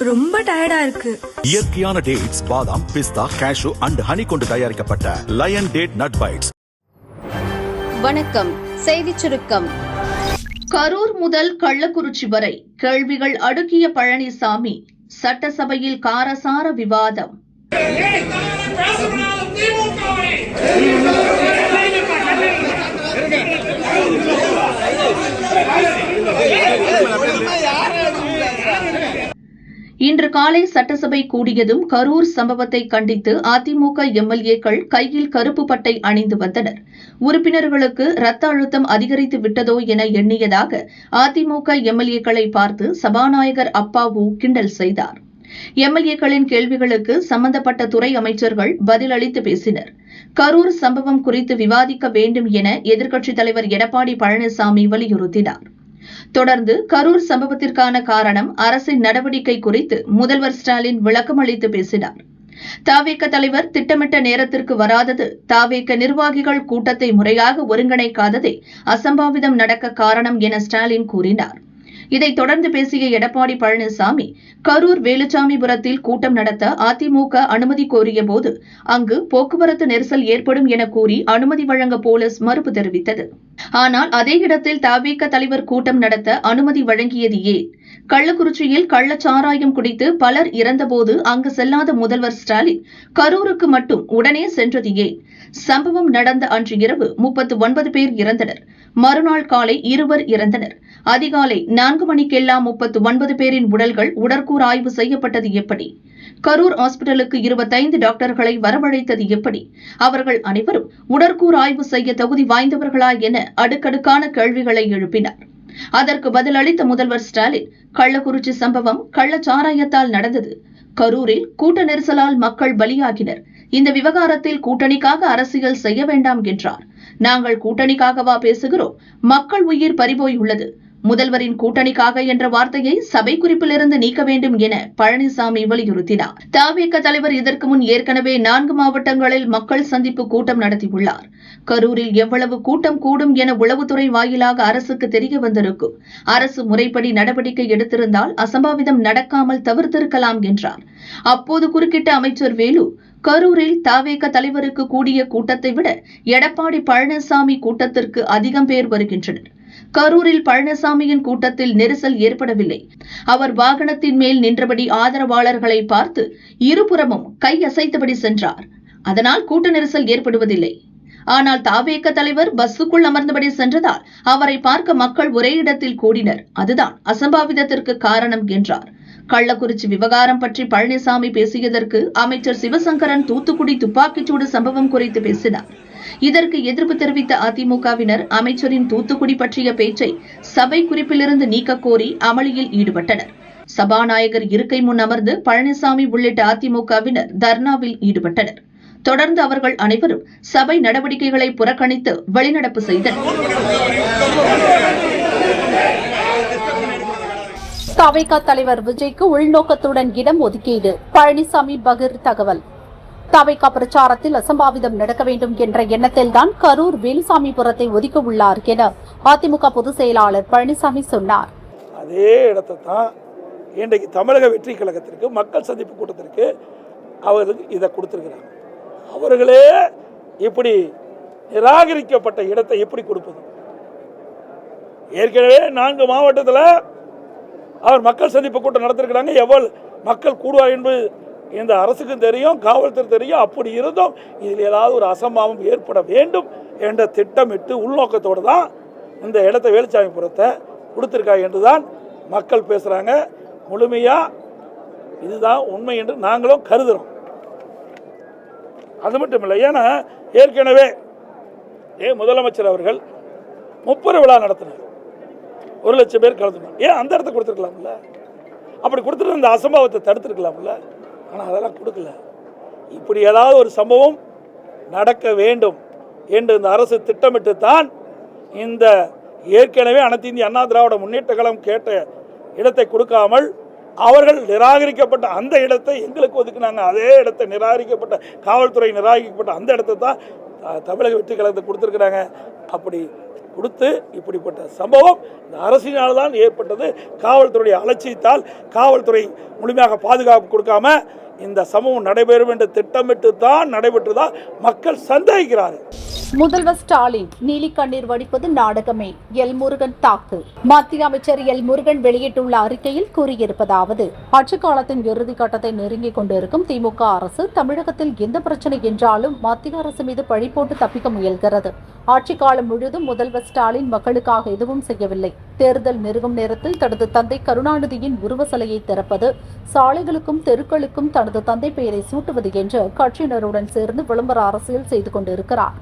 ரொம்ப டயர்டா இருக்கு. இயற்கையான டேட்ஸ், பாதாம், பிஸ்தா, கேஷு அண்ட் ஹனி கொண்டு தயாரிக்கப்பட்ட லயன் டேட் நட் பைட்ஸ். வணக்கம். செய்திச் சுருக்கம். கரூர் முதல் கள்ளக்குறிச்சி வரை கேள்விகள் அடுக்கிய பழனிசாமி. சட்டசபையில் காரசார விவாதம். இன்று காலை சட்டசபை கூடியதும் கரூர் சம்பவத்தை கண்டித்து அதிமுக எம்எல்ஏக்கள் கையில் கருப்பு பட்டை அணிந்து வந்தனர். உறுப்பினர்களுக்கு ரத்த அழுத்தம் அதிகரித்து விட்டதோ என எண்ணியதாக அதிமுக எம்எல்ஏக்களை பார்த்து சபாநாயகர் அப்பாவு கிண்டல் செய்தார். எம்எல்ஏக்களின் கேள்விகளுக்கு சம்பந்தப்பட்ட துறை அமைச்சர்கள் பதிலளித்து பேசினர். கரூர் சம்பவம் குறித்து விவாதிக்க வேண்டும் என எதிர்க்கட்சித் தலைவர் எடப்பாடி பழனிசாமி வலியுறுத்தினார். தொடர்ந்து கரூர் சம்பவத்திற்கான காரணம் அரசின் நடவடிக்கை குறித்து முதல்வர் ஸ்டாலின் விளக்கம் அளித்து பேசினார். தவேக தலைவர் திட்டமிட்ட நேரத்திற்கு வராதது, தவேக நிர்வாகிகள் கூட்டத்தை முறையாக ஒருங்கிணைக்காததே அசம்பாவிதம் நடக்க காரணம் என ஸ்டாலின் கூறினார். இதைத் தொடர்ந்து பேசிய எடப்பாடி பழனிசாமி, கரூர் வேலுச்சாமிபுரத்தில் கூட்டம் நடத்த அதிமுக அனுமதி கோரியபோது அங்கு போக்குவரத்து நெரிசல் ஏற்படும் என கூறி அனுமதி வழங்க போலீஸ் மறுப்பு தெரிவித்தது. ஆனால் அதே இடத்தில் தவேக தலைவர் கூட்டம் நடத்த அனுமதி வழங்கியது ஏன்? கள்ளக்குறிச்சியில் கள்ளச்சாராயம் குடித்து பலர் இறந்தபோது அங்கு செல்லாத முதல்வர் ஸ்டாலின் கரூருக்கு மட்டும் உடனே சென்றது ஏன்? சம்பவம் நடந்த அன்று இரவு 39 பேர் இறந்தனர். மறுநாள் காலை 2 இறந்தனர். அதிகாலை 4 மணிக்கெல்லாம் 39 பேரின் உடல்கள் உடற்கூறு ஆய்வு செய்யப்பட்டது எப்படி? கரூர் ஹாஸ்பிட்டலுக்கு 25 டாக்டர்களை வரவழைத்தது எப்படி? அவர்கள் அனைவரும் உடற்கூறு ஆய்வு செய்ய தகுதி வாய்ந்தவர்களா என அடுக்கடுக்கான கேள்விகளை எழுப்பினார். அதற்கு பதிலளித்த முதல்வர் ஸ்டாலின், கள்ளக்குறிச்சி சம்பவம் கள்ளச்சாராயத்தால் நடந்தது. கரூரில் கூட்ட நெரிசலால் மக்கள் பலியாகினர். இந்த விவகாரத்தில் கூட்டணிக்காக அரசியல் செய்ய வேண்டாம் என்றார். நாங்கள் கூட்டணிக்காகவா பேசுகிறோம்? மக்கள் உயிர் பறிபோயுள்ளது. முதல்வரின் கூட்டணிக்காக என்ற வார்த்தையை சபை குறிப்பிலிருந்து நீக்க வேண்டும் என பழனிசாமி வலியுறுத்தினார். தவேக தலைவர் இதற்கு முன் ஏற்கனவே 4 மாவட்டங்களில் மக்கள் சந்திப்பு கூட்டம் நடத்தியுள்ளார். கரூரில் எவ்வளவு கூட்டம் கூடும் என உளவுத்துறை வாயிலாக அரசுக்கு தெரிய வந்திருக்கும். அரசு முறைப்படி நடவடிக்கை எடுத்திருந்தால் அசம்பாவிதம் நடக்காமல் தவிர்த்திருக்கலாம் என்றார். அப்போது குறுக்கிட்ட அமைச்சர் வேலு, கரூரில் தவேக தலைவருக்கு கூடிய கூட்டத்தை விட எடப்பாடி பழனிசாமி கூட்டத்திற்கு அதிகம் பேர் வருகின்றனர். கரூரில் பழனிசாமியின் கூட்டத்தில் நெரிசல் ஏற்படவில்லை. அவர் வாகனத்தின் மேல் நின்றபடி ஆதரவாளர்களை பார்த்து இருபுறமும் கையசைத்தபடி சென்றார். அதனால் கூட்ட நெரிசல் ஏற்படுவதில்லை. ஆனால் தவேக தலைவர் பஸ்ஸுக்குள் அமர்ந்தபடி சென்றதால் அவரை பார்க்க மக்கள் ஒரே இடத்தில் கூடினர். அதுதான் அசம்பாவிதத்திற்கு காரணம் என்றார். கள்ளக்குறிச்சி விவகாரம் பற்றி பழனிசாமி பேசியதற்கு அமைச்சர் சிவசங்கரன் தூத்துக்குடி துப்பாக்கிச்சூடு சம்பவம் குறித்து பேசினார். இதற்கு எதிர்ப்பு தெரிவித்த அதிமுகவினர் அமைச்சரின் தூத்துக்குடி பற்றிய பேச்சை சபை குறிப்பிலிருந்து நீக்க கோரி அமளியில் ஈடுபட்டனர். சபாநாயகர் இருக்கை முன் அமர்ந்து பழனிசாமி உள்ளிட்ட அதிமுகவினர் தர்ணாவில் ஈடுபட்டனர். தொடர்ந்து அவர்கள் அனைவரும் சபை நடவடிக்கைகளை புறக்கணித்து வெளிநடப்பு செய்தனர். தவேக தலைவர் விஜய்க்கு உள்நோக்கத்துடன் இடம் ஒதுக்கீடு, பழனிசாமி பகிர் தகவல். தவேக பிரச்சாரத்தில் அசம்பாவிதம் நடக்க வேண்டும் என்ற எண்ணத்தில்தான் கரூர் வேலுசாமிபுரத்தை ஒதுக்க உள்ளார் என அதிமுக பொதுச் செயலாளர் பழனிசாமி சொன்னார். அதே இடத்தை தான் இன்றைக்கு தமிழக வெற்றி கழகத்திற்கு மக்கள் சந்திப்பு கூட்டத்திற்கு அவர்களுக்கு இதை கொடுத்திருக்கிறாங்க. அவர்களே இப்படி நிராகரிக்கப்பட்ட இடத்தை எப்படி கொடுப்பது? ஏற்கனவே 4 மாவட்டத்தில் அவர் மக்கள் சந்திப்பு கூட்டம் நடத்திருக்கிறாங்க. எவ்வளவு மக்கள் கூடுவார் என்பது இந்த அரசுக்கும் தெரியும், காவல்துறை தெரியும். அப்படி இருந்தும் இதில் ஏதாவது ஒரு அசம்பாவம் ஏற்பட வேண்டும் என்ற திட்டமிட்டு உள்நோக்கத்தோடு தான் இந்த இடத்தை வேலுச்சாமிபுரத்தை கொடுத்திருக்காங்க என்றுதான் மக்கள் பேசுகிறாங்க. முழுமையாக இதுதான் உண்மை என்று நாங்களும் கருதுகிறோம். அது மட்டும் இல்லை, ஏன்னா ஏற்கனவே முதலமைச்சர் அவர்கள் 30 விழா நடத்தினார். 1 லட்சம் பேர் கலந்துனாங்க. ஏன் அந்த இடத்த கொடுத்துருக்கலாம்ல? அப்படி கொடுத்துட்டு இந்த அசம்பாவத்தை தடுத்துருக்கலாம்ல? ஆனால் அதெல்லாம் கொடுக்கல. இப்படி ஏதாவது ஒரு சம்பவம் நடக்க வேண்டும் என்று இந்த அரசு திட்டமிட்டு தான் இந்த ஏற்கனவே அனைத்து இந்திய அண்ணா திராவிட முன்னேற்ற கழகம் கேட்ட இடத்தை கொடுக்காமல் அவர்கள் நிராகரிக்கப்பட்ட அந்த இடத்தை எங்களுக்கு ஒதுக்கினாங்க. அதே இடத்தை நிராகரிக்கப்பட்ட காவல்துறை நிராகரிக்கப்பட்ட அந்த இடத்தை தான் தமிழக வெற்றி கழகத்தை கொடுத்துருக்குறாங்க. அப்படி கொடுத்து இப்படிப்பட்ட சம்பவம் இந்த அரசினால் தான் ஏற்பட்டது. காவல்துறையுடைய அலட்சியத்தால் காவல்துறை முழுமையாக பாதுகாப்பு கொடுக்காம இந்த சம்பவம் நடைபெறும் என்று திட்டமிட்டு தான் நடைபெற்றதா மக்கள் சந்தேகிக்கிறார்கள். முதல்வர் ஸ்டாலின் நீலி கண்ணீர் வடிப்பது நாடகமே, எல் முருகன் தாக்கு. மத்திய அமைச்சர் எல் முருகன் வெளியிட்டுள்ள அறிக்கையில் கூறியிருப்பதாவது: ஆட்சி காலத்தின் இறுதி கட்டத்தை நெருங்கிக் கொண்டிருக்கும் திமுக அரசு தமிழகத்தில் எந்த பிரச்சனை என்றாலும் மத்திய அரசு மீது பழி போட்டு தப்பிக்க முயல்கிறது. ஆட்சி காலம் முழுவதும் முதல்வர் ஸ்டாலின் மக்களுக்காக எதுவும் செய்யவில்லை. தேர்தல் நெருங்கும் நேரத்தில் தனது தந்தை கருணாநிதியின் உருவ சிலையை திறப்பது, சாலைகளுக்கும் தெருக்களுக்கும் தனது தந்தை பெயரை சூட்டுவது என்று கட்சியினருடன் சேர்ந்து விளம்பர அரசியல் செய்து கொண்டிருக்கிறார்.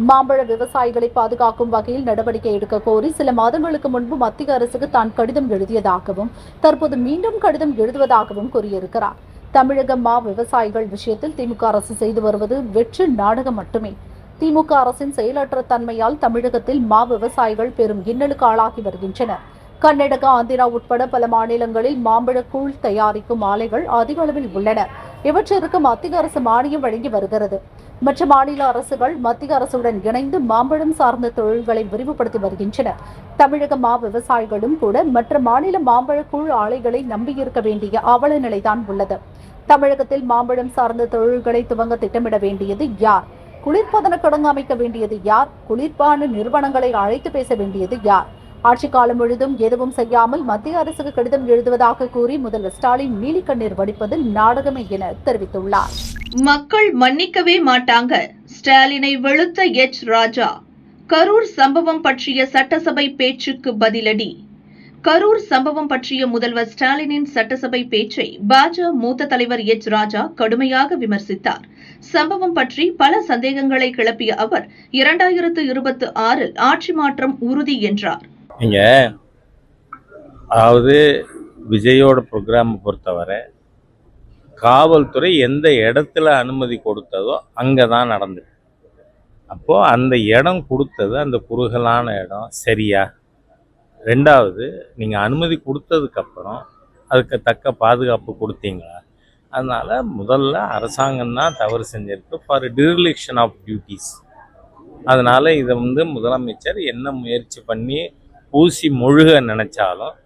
மாம்பழ விவசாயிகளை பாதுகாக்கும் வகையில் நடவடிக்கை எடுக்க கோரி சில மாதங்களுக்கு முன்பு மத்திய அரசுக்கு தான் கடிதம் எழுதியதாகவும் தற்போது மீண்டும் கடிதம் எழுதுவதாகவும் கூறியிருக்கிறார். தமிழக மா விவசாயிகள் விஷயத்தில் திமுக அரசு செய்து வருவது வெற்று நாடகம் மட்டுமே. திமுக அரசின் செயலற்ற தன்மையால் தமிழகத்தில் மா விவசாயிகள் பெரும் இன்னலுக்கு ஆளாகி வருகின்றனர். கர்நாடகா, ஆந்திரா உட்பட பல மாநிலங்களில் மாம்பழ கூழ் தயாரிக்கும் ஆலைகள் அதிக அளவில் உள்ளன. இவற்றிற்கு மத்திய அரசு மானியம் வழங்கி வருகிறது. மற்ற மாநில அரசுகள் மத்திய அரசுடன் இணைந்து மாம்பழம் சார்ந்த தொழில்களை விரிவுபடுத்தி வருகின்றனர். தமிழக மா விவசாயிகளும் கூட மற்ற மாநில மாம்பழ கூழ் ஆலைகளை நம்பியிருக்க வேண்டிய அவல நிலைதான் உள்ளது. தமிழகத்தில் மாம்பழம் சார்ந்த தொழில்களை துவங்க திட்டமிட வேண்டியது யார்? குளிர்பதன கிடங்கு அமைக்க வேண்டியது யார்? குளிர்பான நிறுவனங்களை அழைத்து பேச வேண்டியது யார்? ஆட்சி காலம் முழுதும் எதுவும் செய்யாமல் மத்திய அரசுக்கு கடிதம் எழுதுவதாக கூறி முதல்வர் ஸ்டாலின் நீலி கண்ணீர் வடிப்பது நாடகமே என தெரிவித்துள்ளார். மக்கள் மன்னிக்கவே மாட்டாங்க, ஸ்டாலினை வெளுத்த எச் ராஜா. கரூர் சம்பவம் பற்றிய சட்டசபை பேச்சுக்கு பதிலடி. கரூர் சம்பவம் பற்றிய முதல்வர் ஸ்டாலினின் சட்டசபை பேச்சை பாஜக மூத்த தலைவர் எச் ராஜா கடுமையாக விமர்சித்தார். சம்பவம் பற்றி பல சந்தேகங்களை கிளப்பிய அவர் 2026 ஆட்சி மாற்றம் உறுதி என்றார். இங்க அதாவது விஜயோட ப்ரோக்ராம் பொறுத்தவரை காவல்துறை எந்த இடத்துல அனுமதி கொடுத்ததோ அங்கே தான் நடந்தது. அப்போது அந்த இடம் கொடுத்தது அந்த குறுகலான இடம் சரியா? ரெண்டாவது, நீங்கள் அனுமதி கொடுத்ததுக்கப்புறம் அதுக்கு தக்க பாதுகாப்பு கொடுத்தீங்களா? அதனால் முதல்ல அரசாங்கம் தான் தவறு செஞ்சிருக்கு ஃபார் டிரிலிக்ஷன் ஆஃப் டியூட்டிஸ். அதனால் இதை முதலமைச்சர் என்ன முயற்சி பண்ணி ஊசி முழுக நினைச்சாலும்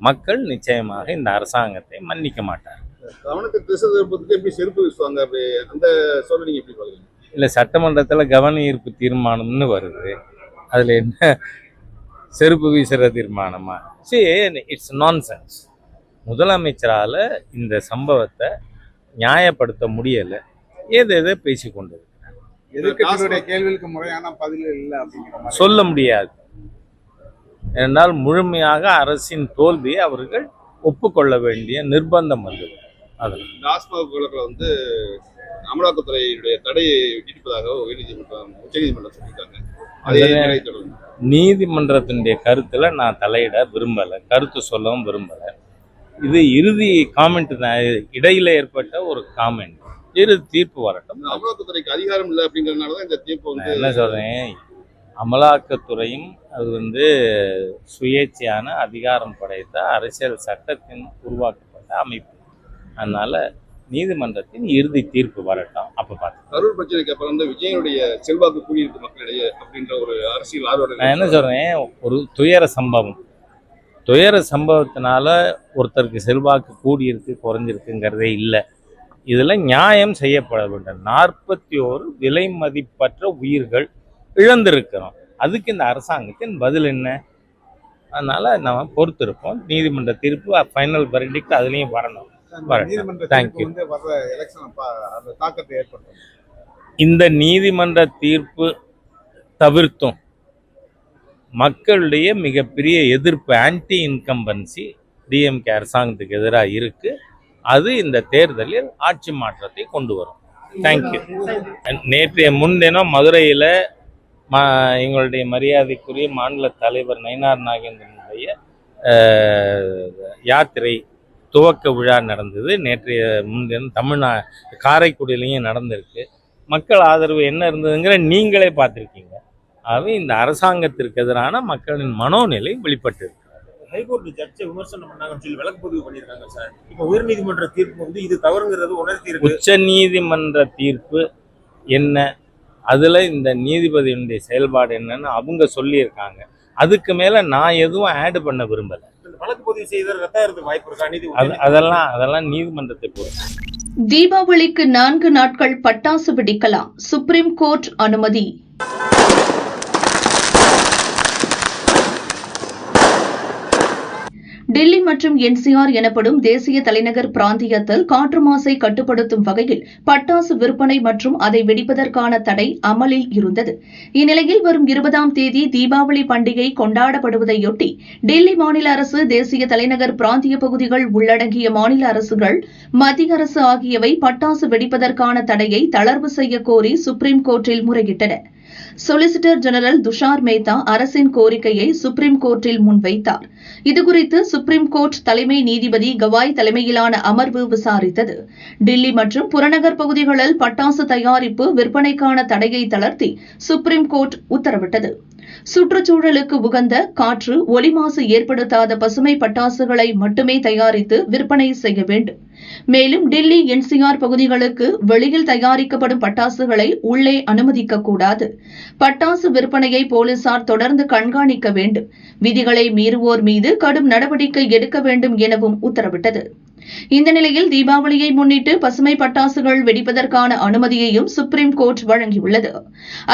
மக்கள் நிச்சயமாக இந்த அரசாங்கத்தை மன்னிக்க மாட்டார். இல்லை, சட்டமன்றத்தில் கவன ஈர்ப்பு தீர்மானம்னு வருது, அதில் என்ன செருப்பு வீசுகிற தீர்மானமா? சரி, இட்ஸ் நான்சென்ஸ். முதலமைச்சரால் இந்த சம்பவத்தை நியாயப்படுத்த முடியலை, எதை பேசிக்கொண்டது எதிர்க்கட்சிகளுடைய கேள்விக்கு முறையான பதில் இல்லை அப்படிங்கிற சொல்ல முடியாது. என்றால் முழுமையாக அரசின் தோல்வியை அவர்கள் ஒப்புக்கொள்ள வேண்டிய நிர்பந்தம் வந்தது. அதில் டாஸ்மாக் வழக்கில் அமலாக்கத்துறையுடைய தடையை விதிப்பதாக உச்சநீதிமன்றம் சொல்லியிருக்காங்க. நீதிமன்றத்தினுடைய கருத்தில் நான் தலையிட விரும்பலை, கருத்து சொல்லவும் விரும்பலை. இது இறுதி காமெண்ட் தான், இடையில ஏற்பட்ட ஒரு காமெண்ட். இறுதி தீர்ப்பு வரட்டும். அமலாக்கத்துறைக்கு அதிகாரம் இல்லை அப்படிங்கிறதுனால தான் இந்த தீர்ப்பு என்ன சொல்றேன், அமலாக்கத்துறையும் அது சுயேட்சையான அதிகாரம் படைத்த அரசியல் சட்டத்தின் உருவாக்கப்பட்ட அமைப்பு. அதனால நீதிமன்றத்தின் இறுதி தீர்ப்பு வரட்டும், அப்ப பார்த்து. கரூர் பிரச்சனைக்கு அப்புறம் விஜயனுடைய செல்வாக்கு கூடியிருக்கு மக்களிடையே அப்படின்ற ஒரு அரசியல் ஆர்வம். நான் என்ன சொல்றேன், ஒரு துயர சம்பவத்தினால ஒருத்தருக்கு செல்வாக்கு கூடியிருக்கு குறைஞ்சிருக்குங்கிறதே இல்லை. இதுல நியாயம் செய்யப்பட வேண்டும். 41 விலை மதிப்பற்ற உயிர்கள் இழந்திருக்கிறோம். அதுக்கு இந்த அரசாங்கத்தின் பதில் என்ன? அதனால நம்ம பொறுத்திருப்போம். நீதிமன்ற தீர்ப்பு ஃபைனல் வெர்டிக்ட் அதுலேயும் வரணும். தேங்க்யூ. இந்த நீதிமன்ற தீர்ப்பு தவிர்த்தும் மக்களுடைய மிகப்பெரிய எதிர்ப்பு, ஆன்டி இன்கம்பன்சி டிஎம்கே அரசாங்கத்துக்கு எதிராக இருக்கு. அது இந்த தேர்தலில் ஆட்சி மாற்றத்தை கொண்டு வரும். தேங்க்யூ. நேற்றைய முன்தினம் மதுரையில் எங்களுடைய மரியாதைக்குரிய மாநில தலைவர் நயினார் நாகேந்திரனுடைய யாத்திரை துவக்க விழா நடந்தது. நேற்றைய முன்தினம் காரைக்குடியிலையும் நடந்திருக்கு. மக்கள் ஆதரவு என்ன இருந்ததுங்கிற நீங்களே பார்த்துருக்கீங்க. ஆகவே இந்த அரசாங்கத்திற்கு எதிரான மக்களின் மனோநிலை வெளிப்பட்டு இருக்கு. ஹைகோர்ட் ஜட்ஜை விமர்சனம் பண்ணாங்கன்னு சொல்லி விளக்கு பதிவு பண்ணியிருக்காங்க சார். இப்போ உயர்நீதிமன்ற தீர்ப்பு இது தவறுங்கிறது உணர்த்தி இருக்கு. உச்ச நீதிமன்ற தீர்ப்பு என்ன அதில் இந்த நீதிபதியினுடைய செயல்பாடு என்னன்னு அவங்க சொல்லியிருக்காங்க. அதுக்கு மேலே நான் எதுவும் ஆட் பண்ண விரும்பலை. வழக்கு பதிவு செய்த ரத்தாயிரத்துக்கு வாய்ப்பு இருக்கா? அதெல்லாம் நீதிமன்றத்தை பொறுத்து. தீபாவளிக்கு 4 நாட்கள் பட்டாசு வெடிக்கலாம், சுப்ரீம் கோர்ட் அனுமதி. டெல்லி மற்றும் NCR எனப்படும் தேசிய தலைநகர் பிராந்தியத்தில் காற்று மாசை கட்டுப்படுத்தும் வகையில் பட்டாசு விற்பனை மற்றும் அதை வெடிப்பதற்கான தடை அமலில் இருந்தது. இந்நிலையில் வரும் 20ஆம் தேதி தீபாவளி பண்டிகை கொண்டாடப்படுவதையொட்டி டெல்லி மாநில அரசு, தேசிய தலைநகர் பிராந்திய பகுதிகள் உள்ளடங்கிய மாநில அரசுகள், மத்திய அரசு ஆகியவை பட்டாசு வெடிப்பதற்கான தடையை தளர்வு செய்ய கோரி சுப்ரீம் கோர்ட்டில் முறையிட்டன. சொலிசிட்டர் ஜெனரல் துஷார் மேத்தா அரசின் கோரிக்கையை சுப்ரீம் கோர்ட்டில் முன்வைத்தார். இதுகுறித்து சுப்ரீம் கோர்ட் தலைமை நீதிபதி கவாய் தலைமையிலான அமர்வு விசாரித்தது. டில்லி மற்றும் புறநகர் பகுதிகளில் பட்டாசு தயாரிப்பு, விற்பனைக்கான தடையை தளர்த்தி சுப்ரீம் கோர்ட் உத்தரவிட்டது. சுற்றுச்சூழலுக்கு உகந்த, காற்று, ஒலி மாசு ஏற்படுத்தாத பசுமை பட்டாசுகளை மட்டுமே தயாரித்து விற்பனை செய்ய வேண்டும். மேலும் டில்லி NCR பகுதிகளுக்கு வெளியில் தயாரிக்கப்படும் பட்டாசுகளை உள்ளே அனுமதிக்கக்கூடாது. பட்டாசு விற்பனையை போலீசார் தொடர்ந்து கண்காணிக்க வேண்டும். விதிகளை மீறுவோர் மீது கடும் நடவடிக்கை எடுக்க வேண்டும் எனவும் உத்தரவிட்டது. இந்த நிலையில் தீபாவளியை முன்னிட்டு பசுமை பட்டாசுகள் வெடிப்பதற்கான அனுமதியையும் சுப்ரீம் கோர்ட் வழங்கியுள்ளது.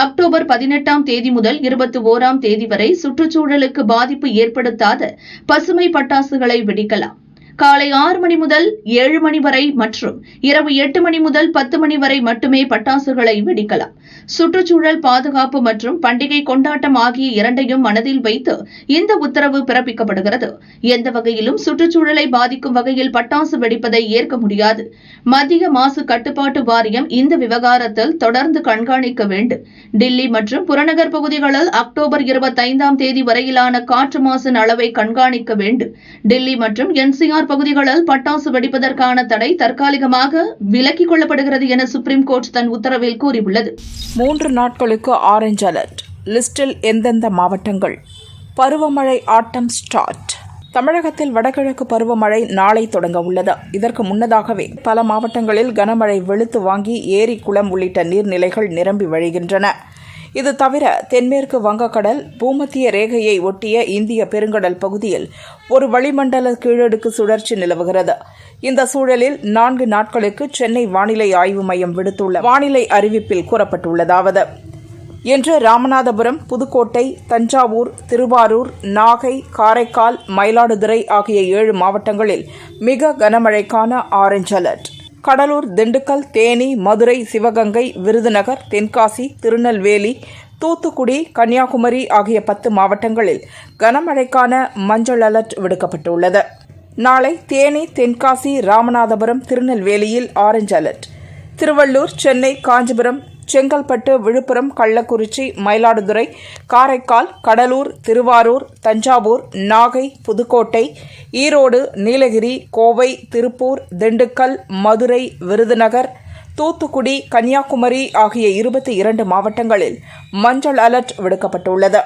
அக்டோபர் 18ஆம் தேதி முதல் 21ஆம் தேதி வரை சுற்றுச்சூழலுக்கு பாதிப்பு ஏற்படுத்தாத பசுமை பட்டாசுகளை வெடிக்கலாம். காலை 6 மணி முதல் 7 மணி வரை மற்றும் இரவு 8 மணி முதல் 10 மணி வரை மட்டுமே பட்டாசுகளை வெடிக்கலாம். சுற்றுச்சூழல் பாதுகாப்பு மற்றும் பண்டிகை கொண்டாட்டம் ஆகிய இரண்டையும் மனதில் வைத்து இந்த உத்தரவு பிறப்பிக்கப்படுகிறது. எந்த வகையிலும் சுற்றுச்சூழலை பாதிக்கும் வகையில் பட்டாசு வெடிப்பதை ஏற்க முடியாது. மத்திய மாசு கட்டுப்பாட்டு வாரியம் இந்த விவகாரத்தில் தொடர்ந்து கண்காணிக்க வேண்டும். டில்லி மற்றும் புறநகர் பகுதிகளில் அக்டோபர் 25ஆம் தேதி வரையிலான காற்று மாசின் அளவை கண்காணிக்க வேண்டும். டில்லி மற்றும் NCR பகுதிகளில் பட்டாசு வெடிப்பதற்கான தடை தற்காலிகமாக விலக்கிக் கொள்ளப்படுகிறது என சுப்ரீம் கோர்ட் தன் உத்தரவில் கூறியுள்ளது. 3 நாட்களுக்கு ஆரஞ்ச் அலர்ட். லிஸ்டில் எந்தெந்த மாவட்டங்கள்? பருவமழை ஆட்டம் ஸ்டார்ட். தமிழகத்தில் வடகிழக்கு பருவமழை நாளை தொடங்க உள்ளது. இதற்கு முன்னதாகவே பல மாவட்டங்களில் கனமழை வெளுத்து வாங்கி ஏரி, குளம் உள்ளிட்ட நீர்நிலைகள் நிரம்பி வழிகின்றன. இது தவிர தென்மேற்கு வங்கக்கடல், பூமத்திய ரேகையை ஒட்டிய இந்திய பெருங்கடல் பகுதியில் ஒரு வளிமண்டல கீழடுக்கு சுழற்சி நிலவுகிறது. இந்த சூழலில் 4 நாட்களுக்கு சென்னை வானிலை ஆய்வு மையம் விடுத்துள்ள வானிலை அறிவிப்பில் கூறப்பட்டுள்ளதாவது: இன்று ராமநாதபுரம், புதுக்கோட்டை, தஞ்சாவூர், திருவாரூர், நாகை, காரைக்கால், மயிலாடுதுறை ஆகிய 7 மாவட்டங்களில் மிக கனமழைக்கான ஆரஞ்ச் அலர்ட். கடலூர், திண்டுக்கல், தேனி, மதுரை, சிவகங்கை, விருதுநகர், தென்காசி, திருநெல்வேலி, தூத்துக்குடி, கன்னியாகுமரி ஆகிய 10 மாவட்டங்களில் கனமழைக்கான மஞ்சள் அலர்ட் விடுக்கப்பட்டுள்ளது. நாளை தேனி, தென்காசி, ராமநாதபுரம், திருநெல்வேலியில் ஆரஞ்ச் அலர்ட். திருவள்ளூர், சென்னை, காஞ்சிபுரம், செங்கல்பட்டு, விழுப்புரம், கள்ளக்குறிச்சி, மயிலாடுதுறை, காரைக்கால், கடலூர், திருவாரூர், தஞ்சாவூர், நாகை, புதுக்கோட்டை, ஈரோடு, நீலகிரி, கோவை, திருப்பூர், திண்டுக்கல், மதுரை, விருதுநகர், தூத்துக்குடி, கன்னியாகுமரி ஆகிய 22 மாவட்டங்களில் மஞ்சள் அலர்ட் விடுக்கப்பட்டுள்ளது.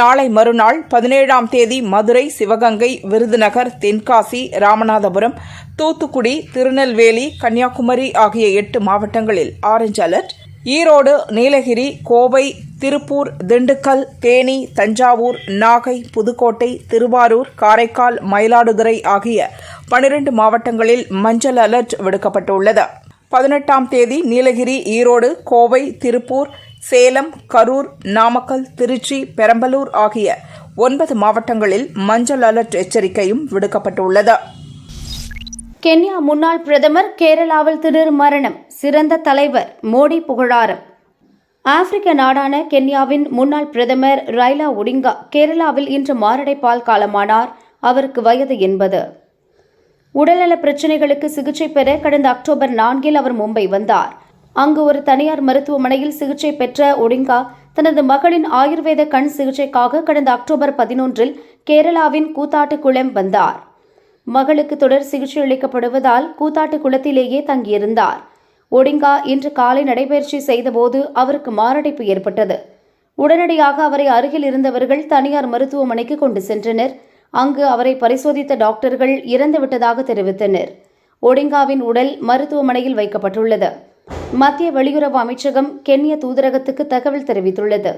நாளை மறுநாள் 17ஆம் தேதி மதுரை, சிவகங்கை, விருதுநகர், தென்காசி, ராமநாதபுரம், தூத்துக்குடி, திருநெல்வேலி, கன்னியாகுமரி ஆகிய 8 மாவட்டங்களில் ஆரஞ்ச் அலர்ட். ஈரோடு, நீலகிரி, கோவை, திருப்பூர், திண்டுக்கல், தேனி, தஞ்சாவூர், நாகை, புதுக்கோட்டை, திருவாரூர், காரைக்கால், மயிலாடுதுறை ஆகிய 12 மாவட்டங்களில் மஞ்சள் அலர்ட் விடுக்கப்பட்டுள்ளது. 18ஆம் தேதி நீலகிரி, ஈரோடு, கோவை, திருப்பூர், சேலம், கரூர், நாமக்கல், திருச்சி, பெரம்பலூர் ஆகிய 9 மாவட்டங்களில் மஞ்சள் அலர்ட் எச்சரிக்கையும் விடுக்கப்பட்டுள்ளது. கென்யா முன்னாள் பிரதமர் கேரளாவில் திடீர் மரணம். சிறந்த தலைவர், மோடி புகழாரம். ஆப்பிரிக்க நாடான கென்யாவின் முன்னாள் பிரதமர் ரைலா ஒடிங்கா கேரளாவில் இன்று மாரடைப்பால் காலமானார். அவருக்கு வயது 80. உடல்நல பிரச்சினைகளுக்கு சிகிச்சை பெற கடந்த அக்டோபர் 4 அவர் மும்பை வந்தார். அங்கு ஒரு தனியார் மருத்துவமனையில் சிகிச்சை பெற்ற ஒடிங்கா தனது மகளின் ஆயுர்வேத கண் சிகிச்சைக்காக கடந்த அக்டோபர் 11 கேரளாவின் கூத்தாட்டுக்குளம் வந்தார். மகளுக்கு தொடர் சிகிச்சை அளிக்கப்படுவதால் கூத்தாட்டுக்குளத்திலேயே தங்கியிருந்தார். ஒடிங்கா இன்று காலை நடைபயிற்சி செய்தபோது அவருக்கு மாரடைப்பு ஏற்பட்டது. உடனடியாக அவரை அருகில் இருந்தவர்கள் தனியார் மருத்துவமனைக்கு கொண்டு சென்றனர். அங்கு அவரை பரிசோதித்த டாக்டர்கள் இறந்துவிட்டதாக தெரிவித்தனர். ஒடிங்காவின் உடல் மருத்துவமனையில் வைக்கப்பட்டுள்ளது. மத்திய வெளியுறவு அமைச்சகம் கென்ய தூதரகத்துக்கு தகவல் தெரிவித்துள்ளது.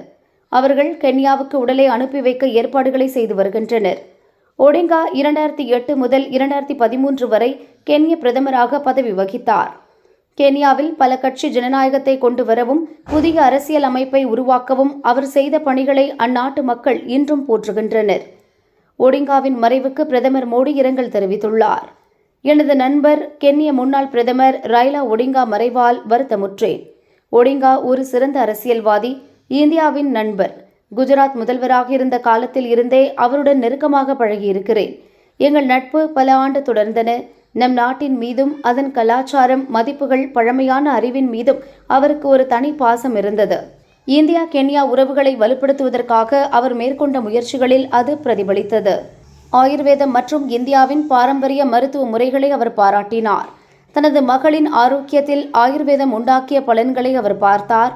அவர்கள் கென்யாவுக்கு உடலை அனுப்பி வைக்க ஏற்பாடுகளை செய்து வருகின்றனர். ஒடிங்கா 2008 முதல் 2013 வரை கென்ய பிரதமராக பதவி வகித்தார். கென்யாவில் பல கட்சி ஜனநாயகத்தை கொண்டு வரவும் புதிய அரசியல் அமைப்பை உருவாக்கவும் அவர் செய்த பணிகளை அந்நாட்டு மக்கள் இன்றும் போற்றுகின்றனர். ஒடிங்காவின் மறைவுக்கு பிரதமர் மோடி இரங்கல் தெரிவித்துள்ளார். எனது நண்பர் கென்ய முன்னாள் பிரதமர் ரைலா ஒடிங்கா மறைவால் வருத்தமுற்றேன். ஒடிங்கா ஒரு சிறந்த அரசியல்வாதி, இந்தியாவின் நண்பர். குஜராத் முதல்வராக இருந்த காலத்தில் இருந்தே அவருடன் நெருக்கமாக பழகியிருக்கிறேன். எங்கள் நட்பு பல ஆண்டு தொடர்ந்தன. நம் நாட்டின் மீதும் அதன் கலாச்சாரம், மதிப்புகள், பழமையான அறிவின் மீதும் அவருக்கு ஒரு தனி பாசம் இருந்தது. இந்தியா கென்யா உறவுகளை வலுப்படுத்துவதற்காக அவர் மேற்கொண்ட முயற்சிகளில் அது பிரதிபலித்தது. ஆயுர்வேதம் மற்றும் இந்தியாவின் பாரம்பரிய மருத்துவ முறைகளை அவர் பாராட்டினார். தனது மகளின் ஆரோக்கியத்தில் ஆயுர்வேதம் உண்டாக்கிய பலன்களை அவர் பார்த்தார்.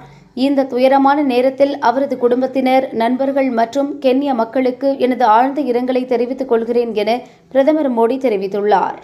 இந்த துயரமான நேரத்தில் அவரது குடும்பத்தினர், நண்பர்கள் மற்றும் கென்ய மக்களுக்கு எனது ஆழ்ந்த இரங்கலை தெரிவித்துக் கொள்கிறேன் என பிரதமர் மோடி தெரிவித்துள்ளார்.